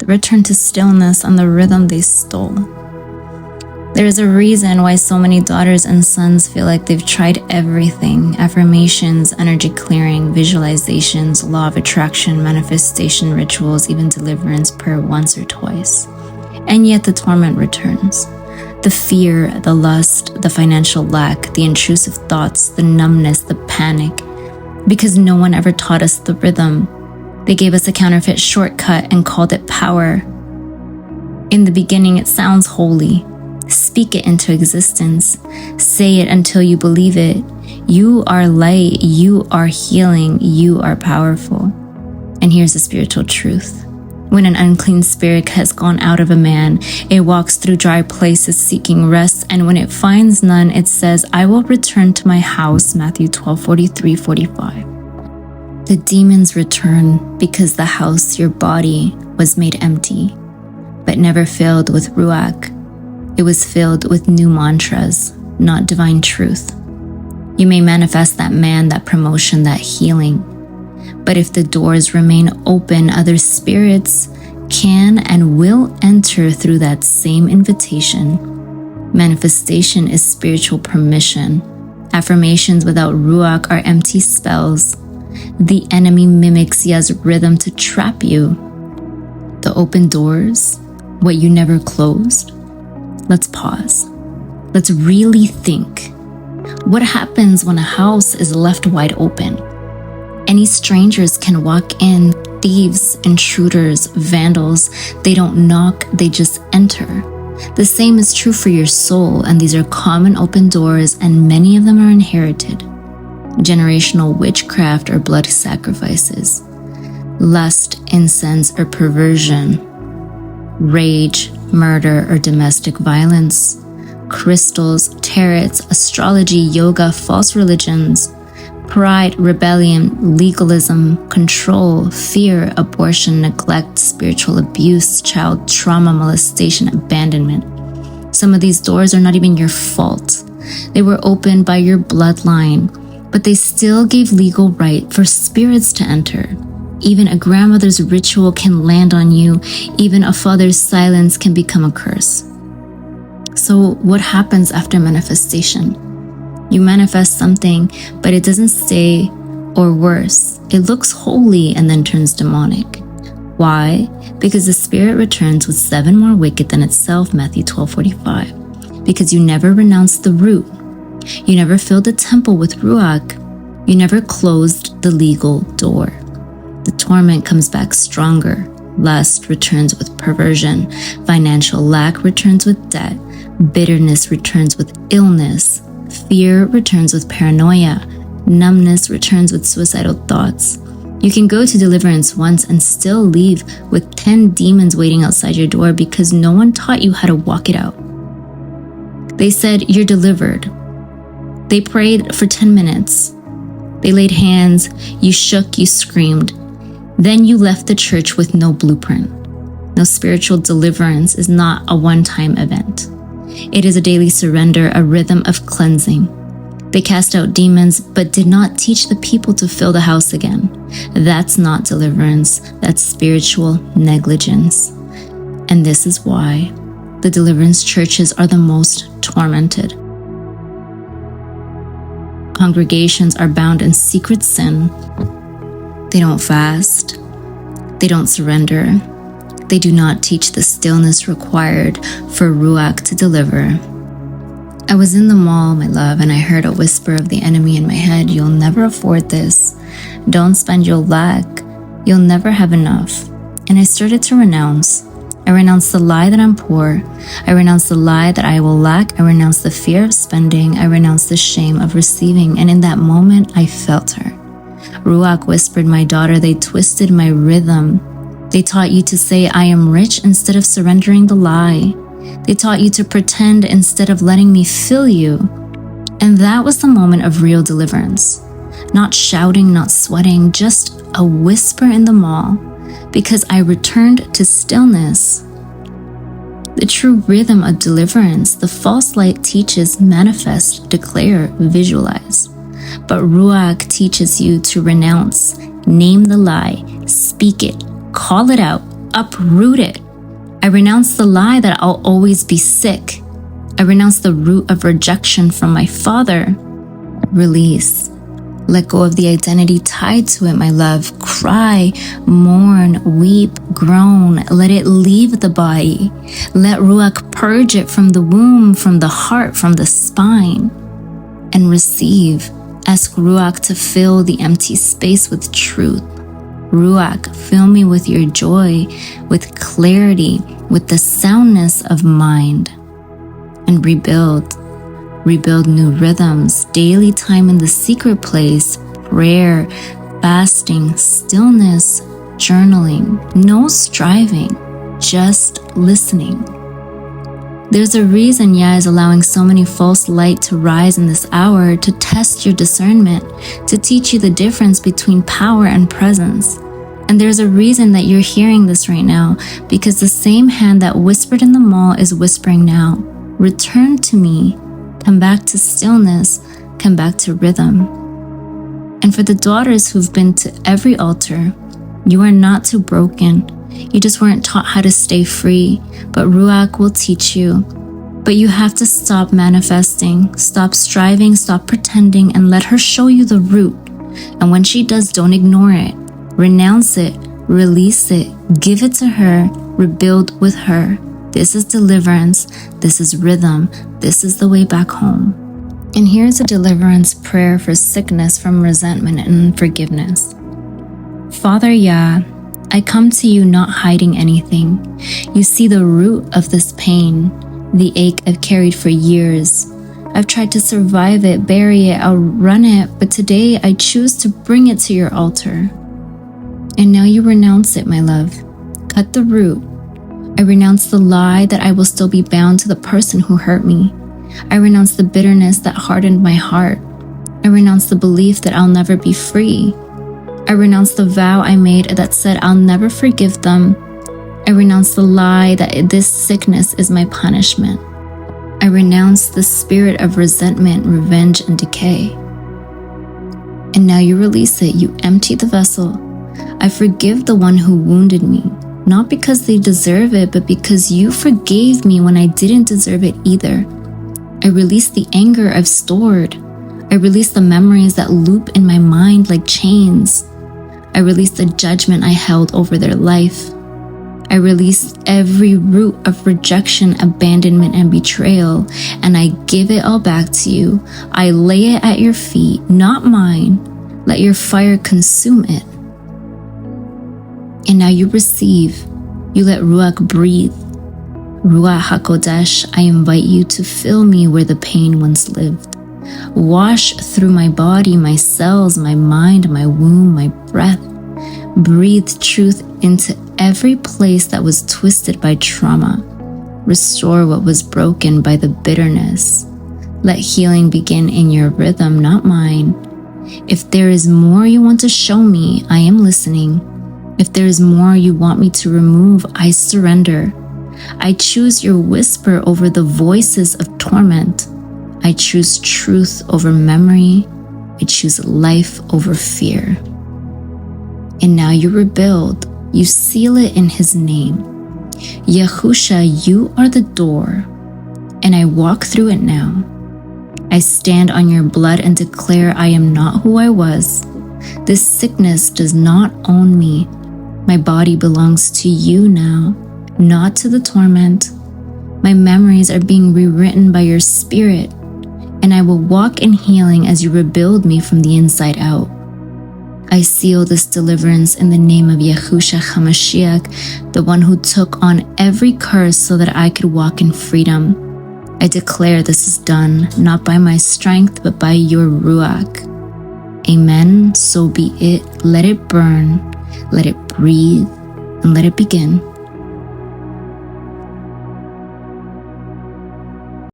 the return to stillness, and the rhythm they stole. There is a reason why so many daughters and sons feel like they've tried everything: affirmations, energy clearing, visualizations, law of attraction, manifestation rituals, even deliverance prayer once or twice. And yet the torment returns. The fear, the lust, the financial lack, the intrusive thoughts, the numbness, the panic. Because no one ever taught us the rhythm. They gave us a counterfeit shortcut and called it power. In the beginning, it sounds holy. Speak it into existence. Say it until you believe it. You are light. You are healing. You are powerful. And here's the spiritual truth. When an unclean spirit has gone out of a man, it walks through dry places seeking rest, and when it finds none, it says, I will return to my house, Matthew 12:43-45. The demons return because the house, your body, was made empty, but never filled with Ruach. It was filled with new mantras, not divine truth. You may manifest that man, that promotion, that healing. But if the doors remain open, other spirits can and will enter through that same invitation. Manifestation is spiritual permission. Affirmations without Ruach are empty spells. The enemy mimics Yah's rhythm to trap you. The open doors, what you never closed. Let's pause. Let's really think. What happens when a house is left wide open? Any strangers can walk in, thieves, intruders, vandals. They don't knock, they just enter. The same is true for your soul, and these are common open doors, and many of them are inherited. Generational witchcraft or blood sacrifices, lust, incense, or perversion, rage, murder, or domestic violence, crystals, tarots, astrology, yoga, false religions, pride, rebellion, legalism, control, fear, abortion, neglect, spiritual abuse, child trauma, molestation, abandonment. Some of these doors are not even your fault. They were opened by your bloodline, but they still gave legal right for spirits to enter. Even a grandmother's ritual can land on you. Even a father's silence can become a curse. So what happens after manifestation? You manifest something, but it doesn't stay, or worse, it looks holy and then turns demonic. Why? Because the spirit returns with 7 more wicked than itself, Matthew 12:45. Because you never renounced the root. You never filled the temple with Ruach. You never closed the legal door. The torment comes back stronger. Lust returns with perversion. Financial lack returns with debt. Bitterness returns with illness. Fear returns with paranoia. Numbness returns with suicidal thoughts. You can go to deliverance once and still leave with 10 demons waiting outside your door because no one taught you how to walk it out. They said, you're delivered. They prayed for 10 minutes. They laid hands, you shook, you screamed. Then you left the church with no blueprint. No, spiritual deliverance is not a one-time event. It is a daily surrender, a rhythm of cleansing. They cast out demons, but did not teach the people to fill the house again. That's not deliverance, that's spiritual negligence. And this is why the deliverance churches are the most tormented. Congregations are bound in secret sin. They don't fast. They don't surrender. They do not teach the stillness required for Ruach to deliver. I was in the mall, my love, and I heard a whisper of the enemy in my head. You'll never afford this. Don't spend, you'll lack. You'll never have enough. And I started to renounce. I renounced the lie that I'm poor. I renounced the lie that I will lack. I renounced the fear of spending. I renounced the shame of receiving. And in that moment, I felt her. Ruach whispered, my daughter, they twisted my rhythm. They taught you to say, I am rich instead of surrendering the lie. They taught you to pretend instead of letting me fill you. And that was the moment of real deliverance. Not shouting, not sweating, just a whisper in the mall, because I returned to stillness. The true rhythm of deliverance, the false light teaches manifest, declare, visualize. But Ruach teaches you to renounce, name the lie, speak it, call it out, uproot it. I renounce the lie that I'll always be sick. I renounce the root of rejection from my father. Release. Let go of the identity tied to it, my love. Cry, mourn, weep, groan. Let it leave the body. Let Ruach purge it from the womb, from the heart, from the spine. And receive. Ask Ruach to fill the empty space with truth. Ruach, fill me with your joy, with clarity, with the soundness of mind. And rebuild. Rebuild new rhythms, daily time in the secret place, prayer, fasting, stillness, journaling, no striving, just listening. There's a reason Yah is allowing so many false light to rise in this hour to test your discernment, to teach you the difference between power and presence. And there's a reason that you're hearing this right now, because the same hand that whispered in the mall is whispering now. Return to me. Come back to stillness, come back to rhythm. And for the daughters who've been to every altar, you are not too broken. You just weren't taught how to stay free, but Ruach will teach you. But you have to stop manifesting, stop striving, stop pretending, and let her show you the root. And when she does, don't ignore it. Renounce it, release it, give it to her, rebuild with her. This is deliverance. This is rhythm. This is the way back home. And here's a deliverance prayer for sickness from resentment and unforgiveness. Father Yah, I come to you not hiding anything. You see the root of this pain, the ache I've carried for years. I've tried to survive it, bury it, outrun it, but today I choose to bring it to your altar. And now you renounce it, my love. Cut the root. I renounce the lie that I will still be bound to the person who hurt me. I renounce the bitterness that hardened my heart. I renounce the belief that I'll never be free. I renounce the vow I made that said I'll never forgive them. I renounce the lie that this sickness is my punishment. I renounce the spirit of resentment, revenge, and decay. And now you release it. You empty the vessel. I forgive the one who wounded me. Not because they deserve it, but because you forgave me when I didn't deserve it either. I release the anger I've stored. I release the memories that loop in my mind like chains. I release the judgment I held over their life. I release every root of rejection, abandonment, and betrayal, and I give it all back to you. I lay it at your feet, not mine. Let your fire consume it. And now you receive. You let Ruach breathe. Ruach HaKodesh, I invite you to fill me where the pain once lived. Wash through my body, my cells, my mind, my womb, my breath. Breathe truth into every place that was twisted by trauma. Restore what was broken by the bitterness. Let healing begin in your rhythm, not mine. If there is more you want to show me, I am listening. If there is more you want me to remove, I surrender. I choose your whisper over the voices of torment. I choose truth over memory. I choose life over fear. And now you rebuild. You seal it in his name. Yahusha, you are the door, and I walk through it now. I stand on your blood and declare I am not who I was. This sickness does not own me. My body belongs to you now, not to the torment. My memories are being rewritten by your spirit, and I will walk in healing as you rebuild me from the inside out. I seal this deliverance in the name of Yahushua HaMashiach, the one who took on every curse so that I could walk in freedom. I declare this is done, not by my strength, but by your Ruach. Amen. So be it. Let it burn. Let it breathe, and let it begin.